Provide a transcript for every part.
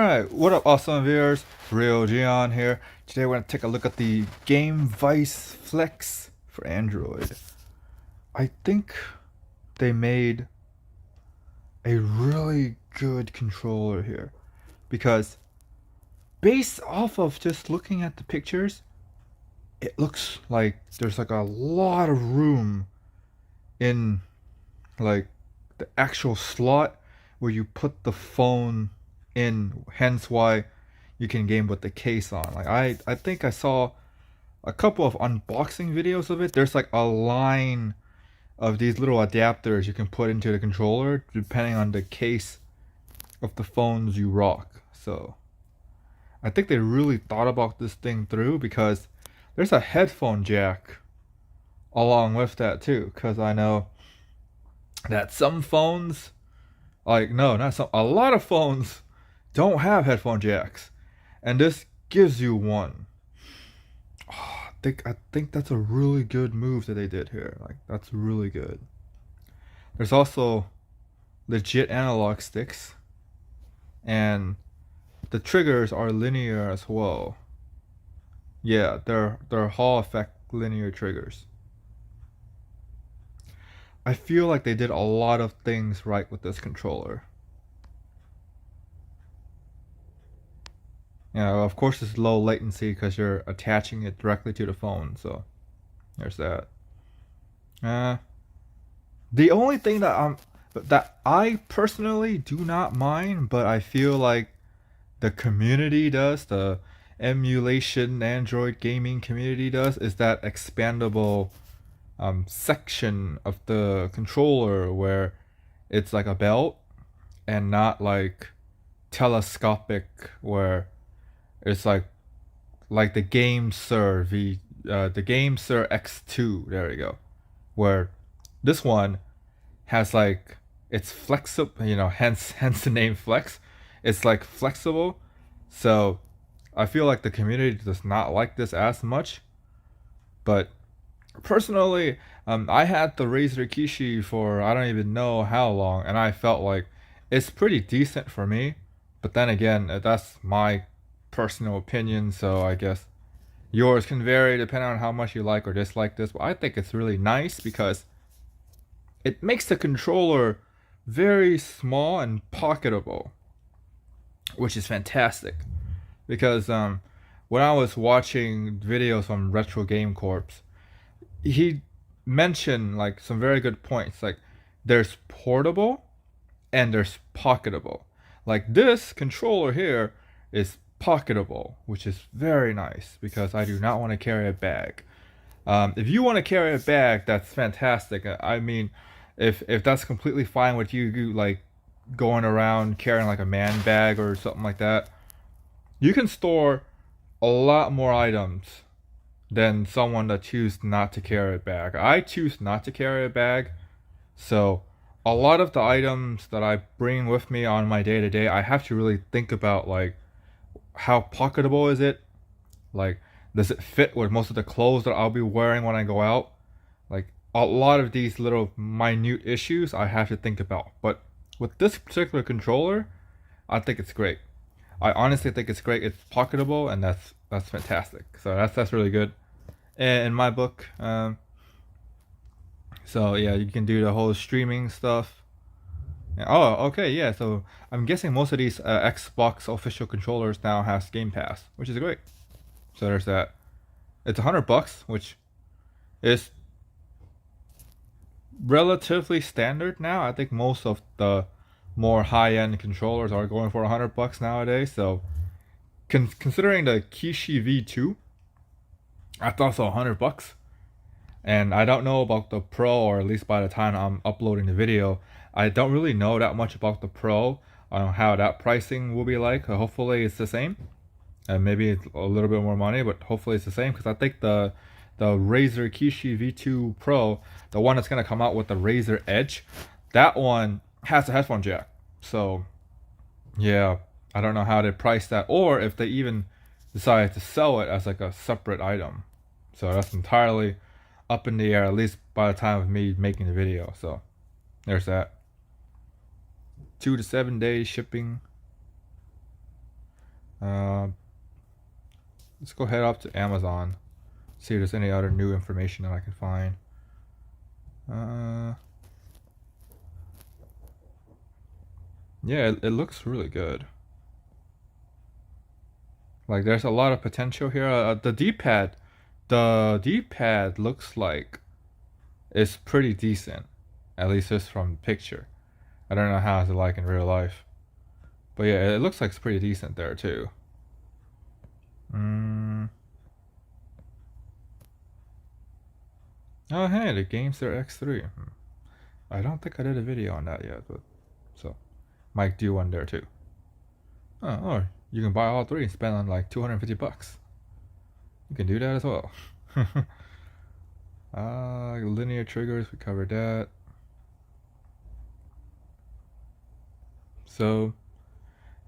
Alright, what up awesome viewers? Real Gion here. Today we're going to take a look at the GameVice Flex for Android. I think they made a really good controller here because based off of just looking at the pictures, it looks like there's like a lot of room in like the actual slot where you put the phone in, hence why you can game with the case on. Like I think I saw a couple of unboxing videos of it. There's like a line of these little adapters you can put into the controller depending on the case of the phones you rock. So I think they really thought about this thing through because there's a headphone jack along with that too, because I know that some phones, like no, not some, a lot of phones don't have headphone jacks, and this gives you one. I think that's a really good move that they did here. Like that's really good. There's also legit analog sticks, and the triggers are linear as well. Yeah, they're Hall effect linear triggers. I feel like they did a lot of things right with this controller. You know, of course it's low latency because you're attaching it directly to the phone, so there's that. The only thing that I personally do not mind, but I feel like the community does, the emulation Android gaming community does, is that expandable section of the controller where it's like a belt and not like telescopic, where it's like the GameSir X2. There you go. Where this one has like, it's flexible, you know, hence the name Flex. It's like flexible. So I feel like the community does not like this as much. But personally, I had the Razer Kishi for I don't even know how long, and I felt like it's pretty decent for me. But then again, that's my personal opinion, so I guess yours can vary depending on how much you like or dislike this. But I think it's really nice because it makes the controller very small and pocketable, which is fantastic. Because when I was watching videos from Retro Game Corps, he mentioned like some very good points. Like there's portable and there's pocketable. Like this controller here is pocketable, which is very nice because I do not want to carry a bag. If you want to carry a bag, that's fantastic. I mean, if that's completely fine with you, like going around carrying like a man bag or something like that, you can store a lot more items than someone that chooses not to carry a bag. I choose not to carry a bag, so a lot of the items that I bring with me on my day-to-day, I have to really think about like how pocketable is it? Like, does it fit with most of the clothes that I'll be wearing when I go out? Like, a lot of these little minute issues I have to think about. But with this particular controller, I think it's great. I honestly think it's great. It's pocketable, and that's fantastic. So that's really good in my book. So yeah, you can do the whole streaming stuff. Oh, okay, yeah. So I'm guessing most of these Xbox official controllers now has Game Pass, which is great. So there's that. It's $100, which is relatively standard now. I think most of the more high-end controllers are going for $100 nowadays. So considering the Kishi V2, that's also $100. And I don't know about the Pro, or at least by the time I'm uploading the video, I don't really know that much about the Pro, how that pricing will be like. Hopefully it's the same. Maybe it's a little bit more money, but hopefully it's the same, because I think the Razer Kishi V2 Pro, the one that's going to come out with the Razer Edge, that one has a headphone jack. So yeah, I don't know how they price that, or if they even decide to sell it as like a separate item. So that's entirely up in the air, at least by the time of me making the video. So there's that. 2 to 7 days shipping. Let's go head up to Amazon, see if there's any other new information that I can find. Yeah, it looks really good. Like there's a lot of potential here. The D-pad looks like it's pretty decent, at least just from picture. I don't know how it's like in real life, but yeah, it looks like it's pretty decent there too. Oh hey, the GameStar X3. I don't think I did a video on that yet, but so might do one there too. Oh, you can buy all three and spend on like 250 bucks. You can do that as well. Linear triggers, we covered that. So,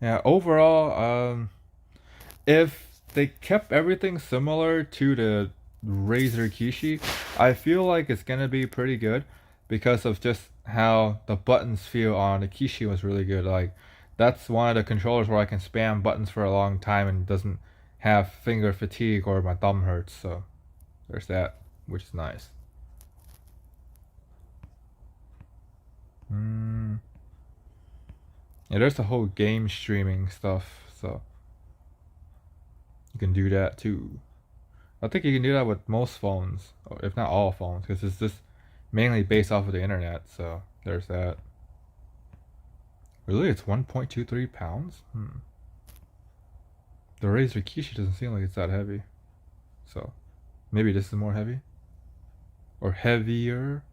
yeah, overall, if they kept everything similar to the Razer Kishi, I feel like it's gonna be pretty good because of just how the buttons feel on the Kishi was really good. Like, that's one of the controllers where I can spam buttons for a long time and doesn't have finger fatigue or my thumb hurts. So, there's that, which is nice. Yeah, there's the whole game streaming stuff, so you can do that too. I think you can do that with most phones, or if not all phones, because it's just mainly based off of the internet, so there's that. Really, it's 1.23 pounds? The Razer Kishi doesn't seem like it's that heavy. So, maybe this is more heavy? Or heavier?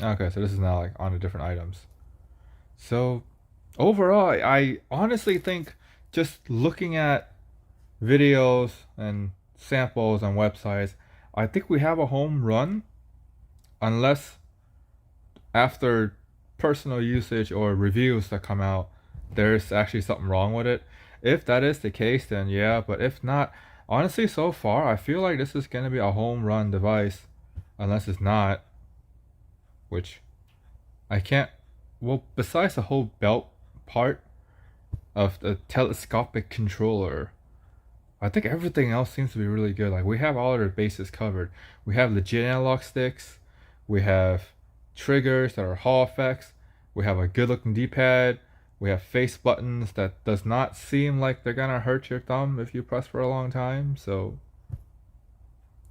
Okay, so this is now like on the different items. So, overall, I honestly think just looking at videos and samples on websites, I think we have a home run, unless after personal usage or reviews that come out, there's actually something wrong with it. If that is the case, then yeah, but if not, honestly, so far, I feel like this is going to be a home run device, unless it's not, which I can't. Well, besides the whole belt part of the telescopic controller, I think everything else seems to be really good. Like, we have all our bases covered. We have legit analog sticks. We have triggers that are Hall effects. We have a good looking D-pad. We have face buttons that does not seem like they're gonna hurt your thumb if you press for a long time. So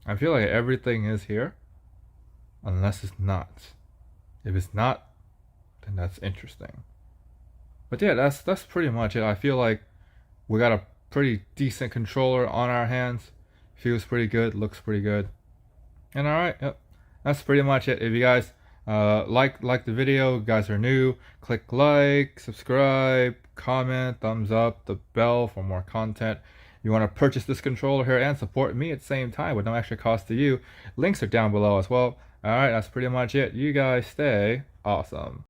I feel like everything is here, unless it's not. If it's not, then that's interesting. But yeah, that's pretty much it. I feel like we got a pretty decent controller on our hands. Feels pretty good, looks pretty good. And alright, yep. That's pretty much it. If you guys like the video, you guys are new, click like, subscribe, comment, thumbs up, the bell for more content. You want to purchase this controller here and support me at the same time with no extra cost to you. Links are down below as well. Alright, that's pretty much it. You guys stay awesome.